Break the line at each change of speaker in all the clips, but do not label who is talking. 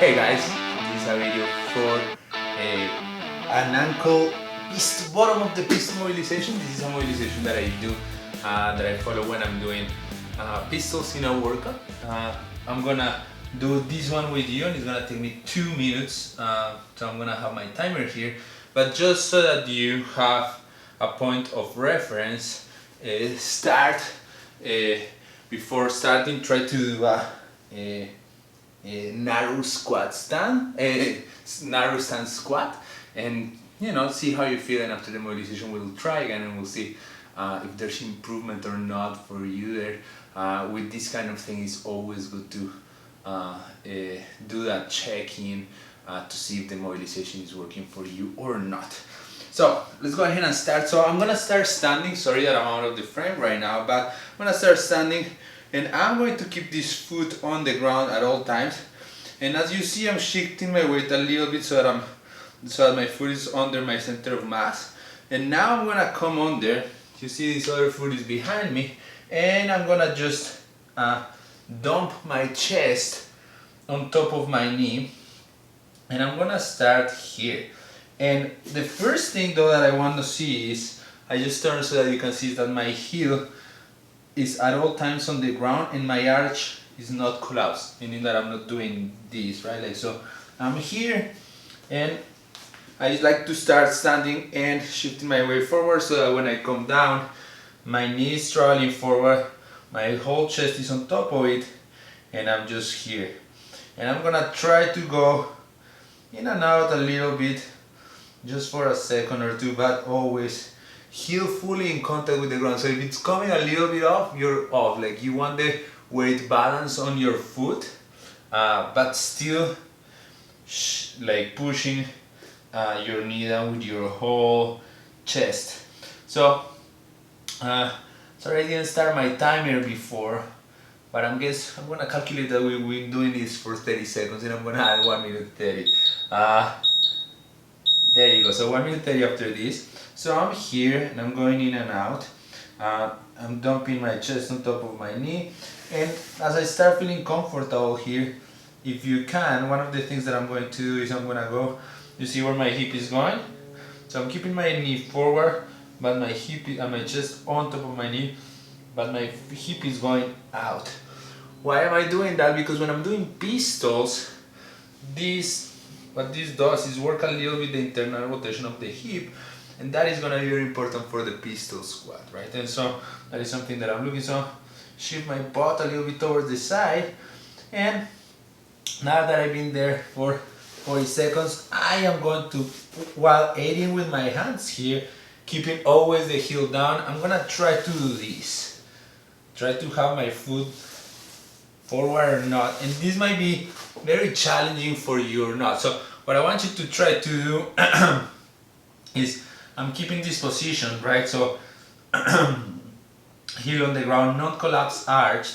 Hey guys, this is a video for an ankle bottom of the pistol mobilization. This is a mobilization that I do, that I follow when I'm doing pistols in a workout. I'm gonna do this one with you and it's gonna take me 2 minutes. So I'm gonna have my timer here, but just so that you have a point of reference, start before starting, try to do a narrow squat stand, narrow stand squat, and see how you're feeling after the mobilization. We'll try again and we'll see if there's improvement or not for you there. With this kind of thing, it's always good to do that check-in to see if the mobilization is working for you or not. So let's go ahead and start. So I'm gonna start standing. Sorry that I'm out of the frame right now, but I'm gonna start standing. And I'm going to keep this foot on the ground at all times. And as you see, I'm shifting my weight a little bit so that my foot is under my center of mass. And now I'm gonna come under. You see this other foot is behind me, and I'm gonna just dump my chest on top of my knee. And I'm gonna start here. And the first thing though that I want to see is, I just turn so that you can see that my heel is at all times on the ground and my arch is not collapsed, meaning that I'm not doing this, right? Like so, I'm here and I just like to start standing and shifting my weight forward so that when I come down, my knee is traveling forward, my whole chest is on top of it, and I'm just here. And I'm gonna try to go in and out a little bit, just for a second or two, but always heel fully in contact with the ground. So if it's coming a little bit off, you're off. Like you want the weight balance on your foot, but still like pushing your knee down with your whole chest. So sorry I didn't start my timer before, but I'm gonna calculate that we've been doing this for 30 seconds and I'm gonna add 1 minute 30. There you go, so 1 minute 30 after this. So I'm here and I'm going in and out. I'm dumping my chest on top of my knee. And as I start feeling comfortable here, if you can, one of the things that I'm going to do is I'm gonna go, you see where my hip is going? So I'm keeping my knee forward, but my hip and my chest on top of my knee, but my hip is going out. Why am I doing that? Because when I'm doing pistols, what this does is work a little bit the internal rotation of the hip, and that is going to be very important for the pistol squat, right? And so that is something that I'm looking. So shift my butt a little bit towards the side, and now that I've been there for 40 seconds, I am going to, while aiding with my hands here, keeping always the heel down, I'm going to try to do this. Try to have my foot forward or not, and this might be very challenging for you or not. So what I want you to try to do is, I'm keeping this position, right? So heel on the ground, non-collapse arch,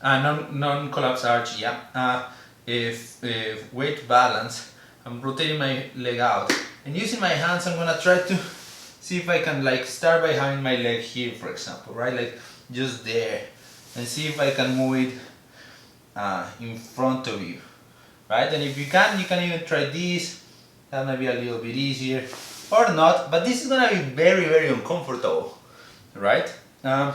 non-collapse arch, yeah. If weight balance, I'm rotating my leg out and using my hands. I'm gonna try to see if I can like start by having my leg here, for example, right? Like just there, and see if I can move it in front of you, right? And if you can even try this. That might be a little bit easier or not, but this is gonna be very, very uncomfortable, right? And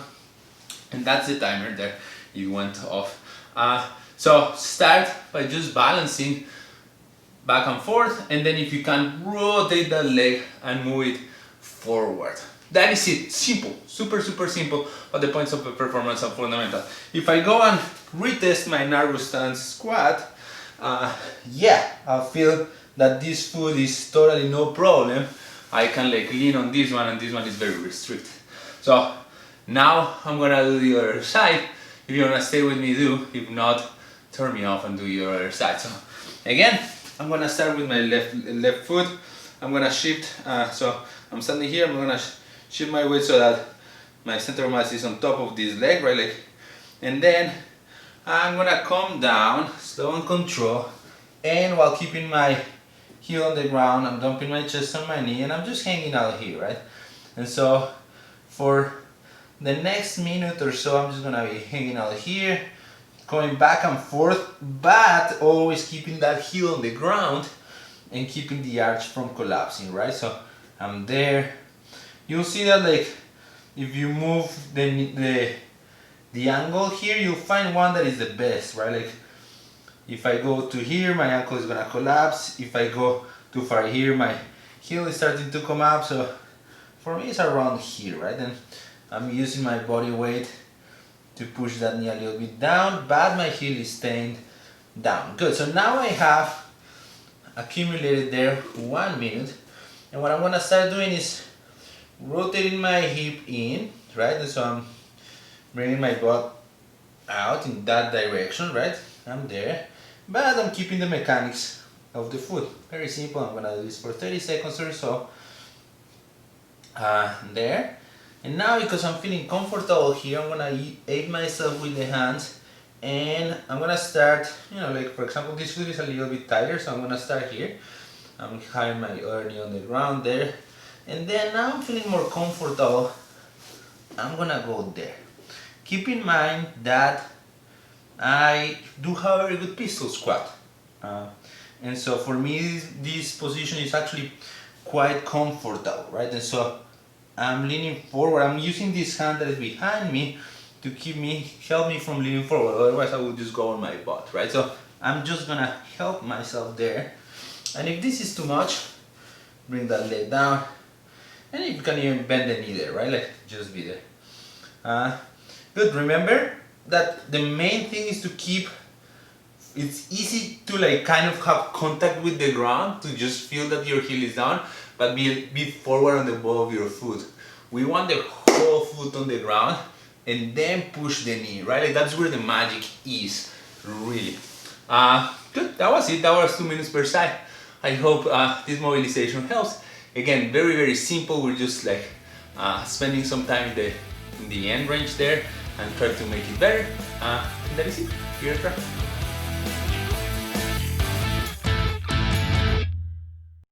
that's the timer there. You went off. So start by just balancing back and forth, and then if you can, rotate that leg and move it forward. That is it. Simple, super, super simple, but the points of the performance are fundamental. If I go and retest my narrow stance squat, yeah, I'll feel that this foot is totally no problem. I can like lean on this one, and this one is very restricted. So now I'm gonna do the other side. If you wanna stay with me, do. If not, turn me off and do your other side. So again, I'm gonna start with my left foot. I'm gonna shift. So I'm standing here. I'm gonna shift my weight so that my center of mass is on top of this leg, right leg, and then I'm gonna come down, slow and control, and while keeping my heel on the ground, I'm dumping my chest on my knee, and I'm just hanging out here, right? And so for the next minute or so, I'm just gonna be hanging out here, going back and forth, but always keeping that heel on the ground and keeping the arch from collapsing, right? So I'm there. You'll see that like if you move the angle here, you'll find one that is the best, right? Like if I go to here, my ankle is gonna collapse. If I go too far here, my heel is starting to come up. So for me, it's around here, right? And I'm using my body weight to push that knee a little bit down, but my heel is staying down. Good, so now I have accumulated there 1 minute. And what I'm gonna start doing is rotating my hip in, right? And so I'm bringing my butt out in that direction, right? I'm there, but I'm keeping the mechanics of the foot. Very simple, I'm gonna do this for 30 seconds or so. There. And now because I'm feeling comfortable here, I'm gonna aid myself with the hands and I'm gonna start, like for example, this foot is a little bit tighter, so I'm gonna start here. I'm having my other knee on the ground there. And then now I'm feeling more comfortable. I'm gonna go there. Keep in mind that I do have a very good pistol squat. And so for me, this position is actually quite comfortable, right? And so I'm leaning forward. I'm using this hand that is behind me to help me from leaning forward. Otherwise, I would just go on my butt, right? So I'm just gonna help myself there. And if this is too much, bring that leg down. And you can even bend the knee there, right? Like just be there. Good. Remember that the main thing is to keep. It's easy to like kind of have contact with the ground, to just feel that your heel is down, but be forward on the ball of your foot. We want the whole foot on the ground and then push the knee, right? Like that's where the magic is, really. Good, that was it. That was 2 minutes per side. I hope this mobilization helps. Again, very, very simple. We're just like spending some time in the end range there and try to make it better. And that is it. Here, try.